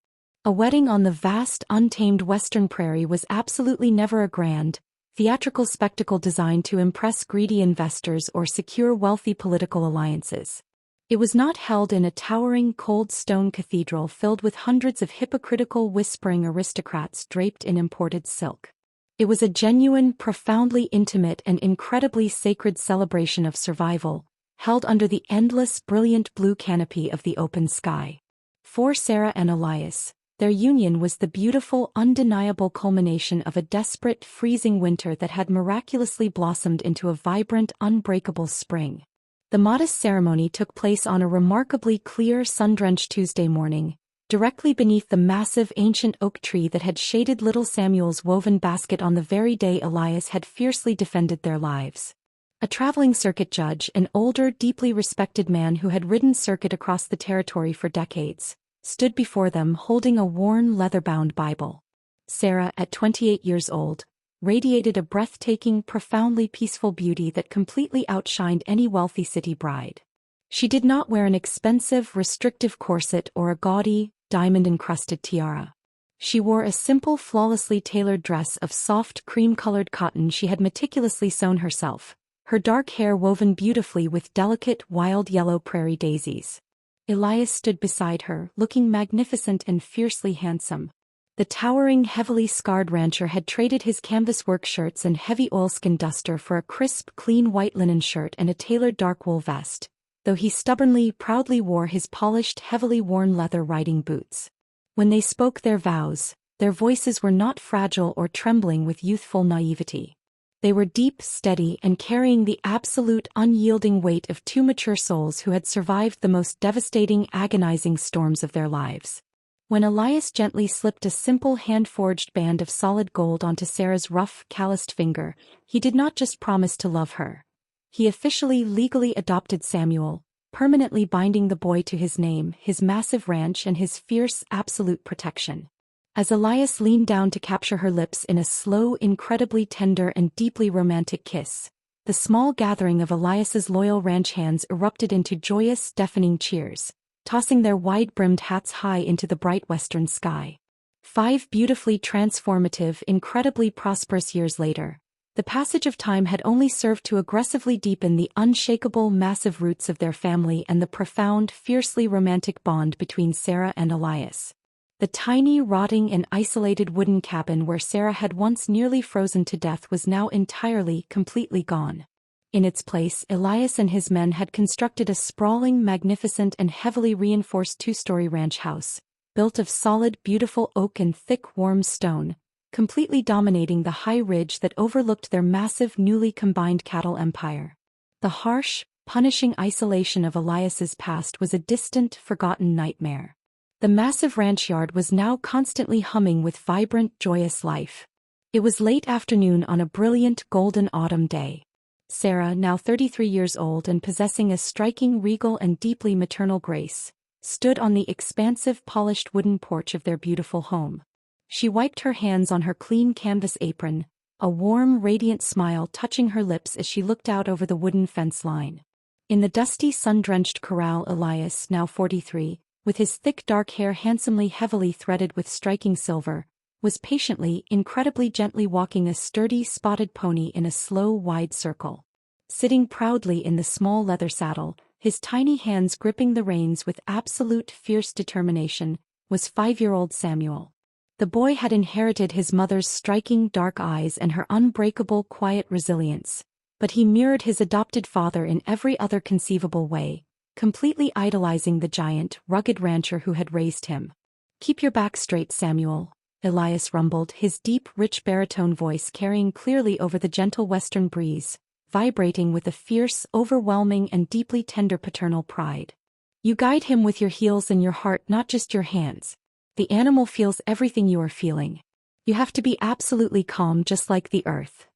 A wedding on the vast, untamed western prairie was absolutely never a grand, theatrical spectacle designed to impress greedy investors or secure wealthy political alliances. It was not held in a towering, cold stone cathedral filled with hundreds of hypocritical, whispering aristocrats draped in imported silk. It was a genuine, profoundly intimate and incredibly sacred celebration of survival, held under the endless, brilliant blue canopy of the open sky. For Sarah and Elias, their union was the beautiful, undeniable culmination of a desperate, freezing winter that had miraculously blossomed into a vibrant, unbreakable spring. The modest ceremony took place on a remarkably clear, sun-drenched Tuesday morning, directly beneath the massive ancient oak tree that had shaded little Samuel's woven basket on the very day Elias had fiercely defended their lives. A traveling circuit judge, an older, deeply respected man who had ridden circuit across the territory for decades, stood before them holding a worn, leather-bound Bible. Sarah, at 28 years old, radiated a breathtaking, profoundly peaceful beauty that completely outshined any wealthy city bride. She did not wear an expensive, restrictive corset or a gaudy, diamond-encrusted tiara. She wore a simple, flawlessly tailored dress of soft, cream-colored cotton she had meticulously sewn herself, her dark hair woven beautifully with delicate, wild yellow prairie daisies. Elias stood beside her, looking magnificent and fiercely handsome. The towering, heavily scarred rancher had traded his canvas work shirts and heavy oilskin duster for a crisp, clean white linen shirt and a tailored dark wool vest, though he stubbornly, proudly wore his polished, heavily worn leather riding boots. When they spoke their vows, their voices were not fragile or trembling with youthful naivety. They were deep, steady, and carrying the absolute, unyielding weight of two mature souls who had survived the most devastating, agonizing storms of their lives. When Elias gently slipped a simple hand-forged band of solid gold onto Sarah's rough, calloused finger, he did not just promise to love her. He officially, legally adopted Samuel, permanently binding the boy to his name, his massive ranch, and his fierce, absolute protection. As Elias leaned down to capture her lips in a slow, incredibly tender and deeply romantic kiss, the small gathering of Elias's loyal ranch hands erupted into joyous, deafening cheers, tossing their wide-brimmed hats high into the bright western sky. 5 beautifully transformative, incredibly prosperous years later, the passage of time had only served to aggressively deepen the unshakable, massive roots of their family and the profound, fiercely romantic bond between Sarah and Elias. The tiny, rotting and isolated wooden cabin where Sarah had once nearly frozen to death was now entirely, completely gone. In its place, Elias and his men had constructed a sprawling, magnificent and heavily reinforced 2-story ranch house, built of solid, beautiful oak and thick, warm stone, completely dominating the high ridge that overlooked their massive, newly combined cattle empire. The harsh, punishing isolation of Elias's past was a distant, forgotten nightmare. The massive ranch yard was now constantly humming with vibrant, joyous life. It was late afternoon on a brilliant, golden autumn day. Sarah, now 33 years old and possessing a striking, regal and deeply maternal grace, stood on the expansive, polished wooden porch of their beautiful home. She wiped her hands on her clean canvas apron, a warm, radiant smile touching her lips as she looked out over the wooden fence line. In the dusty, sun-drenched corral, Elias, now 43, with his thick dark hair handsomely heavily threaded with striking silver, was patiently, incredibly gently walking a sturdy, spotted pony in a slow, wide circle. Sitting proudly in the small leather saddle, his tiny hands gripping the reins with absolute, fierce determination, was 5-year-old Samuel. The boy had inherited his mother's striking dark eyes and her unbreakable, quiet resilience, but he mirrored his adopted father in every other conceivable way, completely idolizing the giant, rugged rancher who had raised him. "Keep your back straight, Samuel," Elias rumbled, his deep, rich baritone voice carrying clearly over the gentle western breeze, vibrating with a fierce, overwhelming and deeply tender paternal pride. "You guide him with your heels and your heart, not just your hands. The animal feels everything you are feeling. You have to be absolutely calm, just like the earth."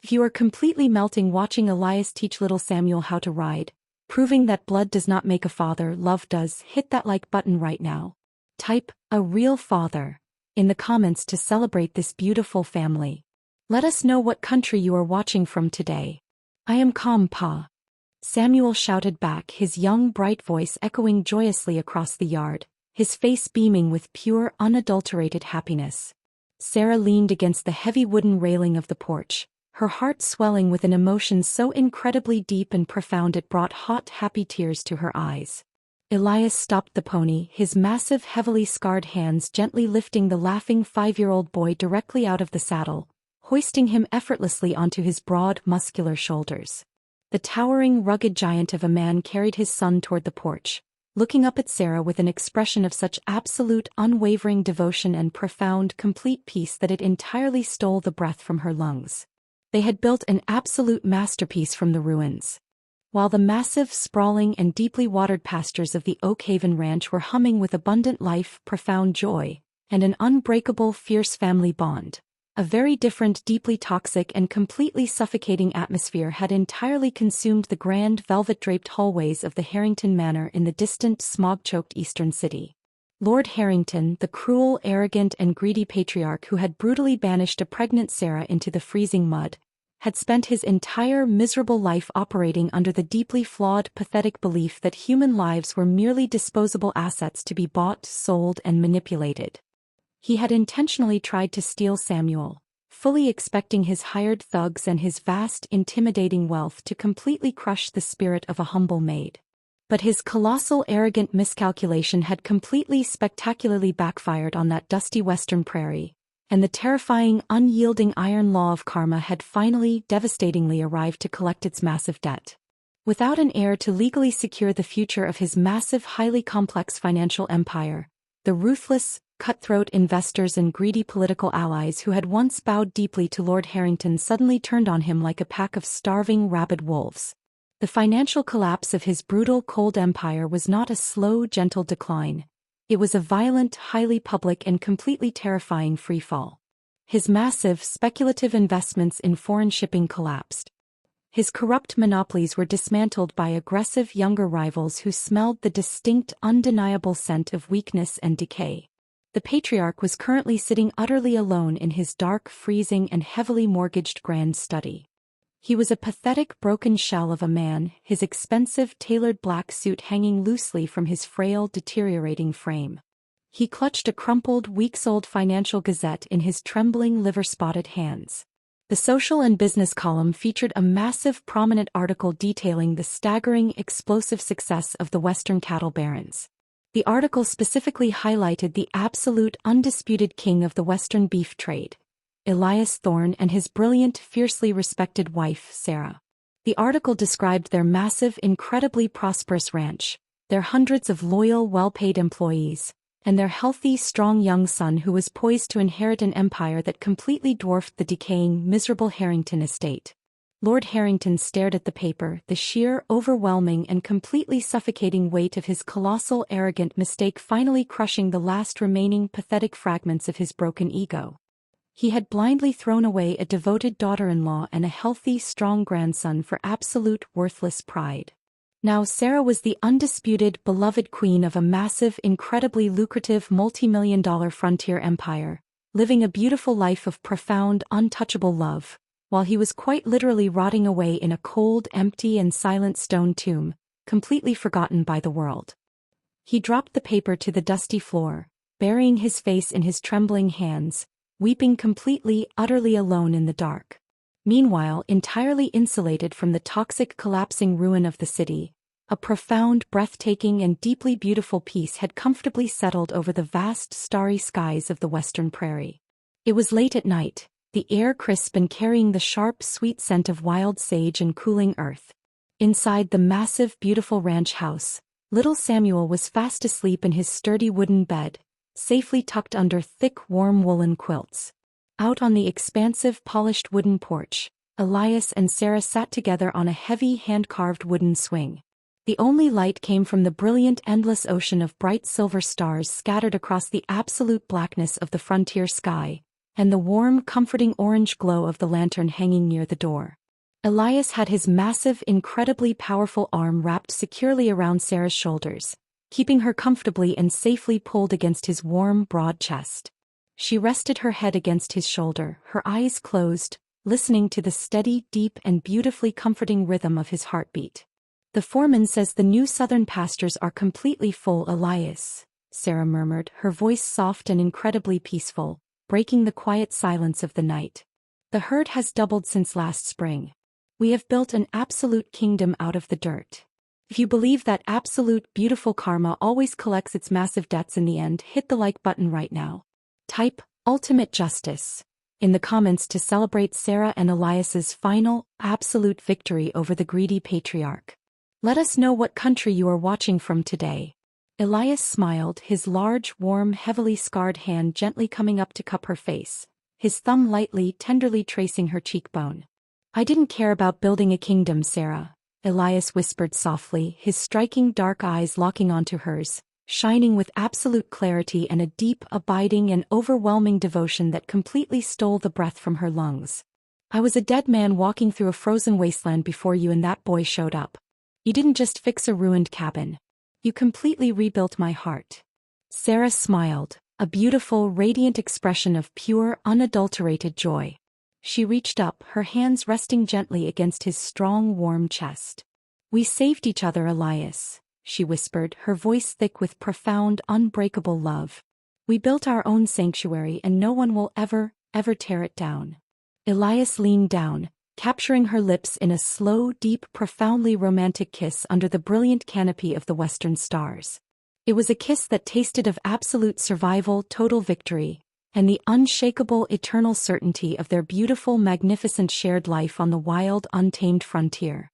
If you are completely melting watching Elias teach little Samuel how to ride, proving that blood does not make a father, love does, hit that like button right now. Type, "a real father," in the comments to celebrate this beautiful family. Let us know what country you are watching from today. "I am calm, Pa," Samuel shouted back, his young, bright voice echoing joyously across the yard, his face beaming with pure, unadulterated happiness. Sarah leaned against the heavy wooden railing of the porch, her heart swelling with an emotion so incredibly deep and profound it brought hot, happy tears to her eyes. Elias stopped the pony, his massive, heavily scarred hands gently lifting the laughing 5-year-old boy directly out of the saddle, hoisting him effortlessly onto his broad, muscular shoulders. The towering, rugged giant of a man carried his son toward the porch, looking up at Sarah with an expression of such absolute, unwavering devotion and profound, complete peace that it entirely stole the breath from her lungs. They had built an absolute masterpiece from the ruins. While the massive, sprawling and deeply watered pastures of the Oak Haven Ranch were humming with abundant life, profound joy, and an unbreakable, fierce family bond, a very different, deeply toxic and completely suffocating atmosphere had entirely consumed the grand, velvet-draped hallways of the Harrington Manor in the distant, smog-choked eastern city. Lord Harrington, the cruel, arrogant and greedy patriarch who had brutally banished a pregnant Sarah into the freezing mud, had spent his entire miserable life operating under the deeply flawed, pathetic belief that human lives were merely disposable assets to be bought, sold and manipulated. He had intentionally tried to steal Samuel, fully expecting his hired thugs and his vast, intimidating wealth to completely crush the spirit of a humble maid. But his colossal, arrogant miscalculation had completely spectacularly backfired on that dusty western prairie, and the terrifying, unyielding iron law of karma had finally, devastatingly arrived to collect its massive debt. Without an heir to legally secure the future of his massive, highly complex financial empire, the ruthless, cutthroat investors and greedy political allies who had once bowed deeply to Lord Harrington suddenly turned on him like a pack of starving, rabid wolves. The financial collapse of his brutal, cold empire was not a slow, gentle decline. It was a violent, highly public and completely terrifying freefall. His massive, speculative investments in foreign shipping collapsed. His corrupt monopolies were dismantled by aggressive younger rivals who smelled the distinct, undeniable scent of weakness and decay. The patriarch was currently sitting utterly alone in his dark, freezing and heavily mortgaged grand study. He was a pathetic, broken shell of a man, his expensive, tailored black suit hanging loosely from his frail, deteriorating frame. He clutched a crumpled, weeks-old financial gazette in his trembling, liver-spotted hands. The social and business column featured a massive, prominent article detailing the staggering, explosive success of the Western cattle barons. The article specifically highlighted the absolute, undisputed king of the Western beef trade, Elias Thorne, and his brilliant, fiercely respected wife, Sarah. The article described their massive, incredibly prosperous ranch, their hundreds of loyal, well-paid employees, and their healthy, strong young son who was poised to inherit an empire that completely dwarfed the decaying, miserable Harrington estate. Lord Harrington stared at the paper, the sheer, overwhelming and completely suffocating weight of his colossal, arrogant mistake finally crushing the last remaining pathetic fragments of his broken ego. He had blindly thrown away a devoted daughter-in-law and a healthy, strong grandson for absolute, worthless pride. Now Sarah was the undisputed, beloved queen of a massive, incredibly lucrative multi-million-dollar frontier empire, living a beautiful life of profound, untouchable love, while he was quite literally rotting away in a cold, empty and silent stone tomb, completely forgotten by the world. He dropped the paper to the dusty floor, burying his face in his trembling hands, weeping completely, utterly alone in the dark. Meanwhile, entirely insulated from the toxic, collapsing ruin of the city, a profound, breathtaking and deeply beautiful peace had comfortably settled over the vast, starry skies of the western prairie. It was late at night, the air crisp and carrying the sharp, sweet scent of wild sage and cooling earth. Inside the massive, beautiful ranch house, little Samuel was fast asleep in his sturdy wooden bed, safely tucked under thick, warm woolen quilts. Out on the expansive, polished wooden porch, Elias and Sarah sat together on a heavy, hand-carved wooden swing. The only light came from the brilliant, endless ocean of bright silver stars scattered across the absolute blackness of the frontier sky, and the warm, comforting orange glow of the lantern hanging near the door. Elias had his massive, incredibly powerful arm wrapped securely around Sarah's shoulders, keeping her comfortably and safely pulled against his warm, broad chest. She rested her head against his shoulder, her eyes closed, listening to the steady, deep and beautifully comforting rhythm of his heartbeat. "The foreman says the new southern pastures are completely full, Elias," Sarah murmured, her voice soft and incredibly peaceful, breaking the quiet silence of the night. "The herd has doubled since last spring. We have built an absolute kingdom out of the dirt. If you believe that absolute, beautiful karma always collects its massive debts in the end, hit the like button right now. Type, ultimate justice, in the comments to celebrate Sarah and Elias's final, absolute victory over the greedy patriarch. Let us know what country you are watching from today." Elias smiled, his large, warm, heavily scarred hand gently coming up to cup her face, his thumb lightly, tenderly tracing her cheekbone. "I didn't care about building a kingdom, Sarah," Elias whispered softly, his striking dark eyes locking onto hers, shining with absolute clarity and a deep, abiding and overwhelming devotion that completely stole the breath from her lungs. "I was a dead man walking through a frozen wasteland before you and that boy showed up. You didn't just fix a ruined cabin. You completely rebuilt my heart." Sarah smiled, a beautiful, radiant expression of pure, unadulterated joy. She reached up, her hands resting gently against his strong, warm chest. "We saved each other, Elias," she whispered, her voice thick with profound, unbreakable love. "We built our own sanctuary and no one will ever tear it down." Elias leaned down, capturing her lips in a slow, deep, profoundly romantic kiss under the brilliant canopy of the western stars. It was a kiss that tasted of absolute survival, total victory, and the unshakable, eternal certainty of their beautiful, magnificent shared life on the wild, untamed frontier.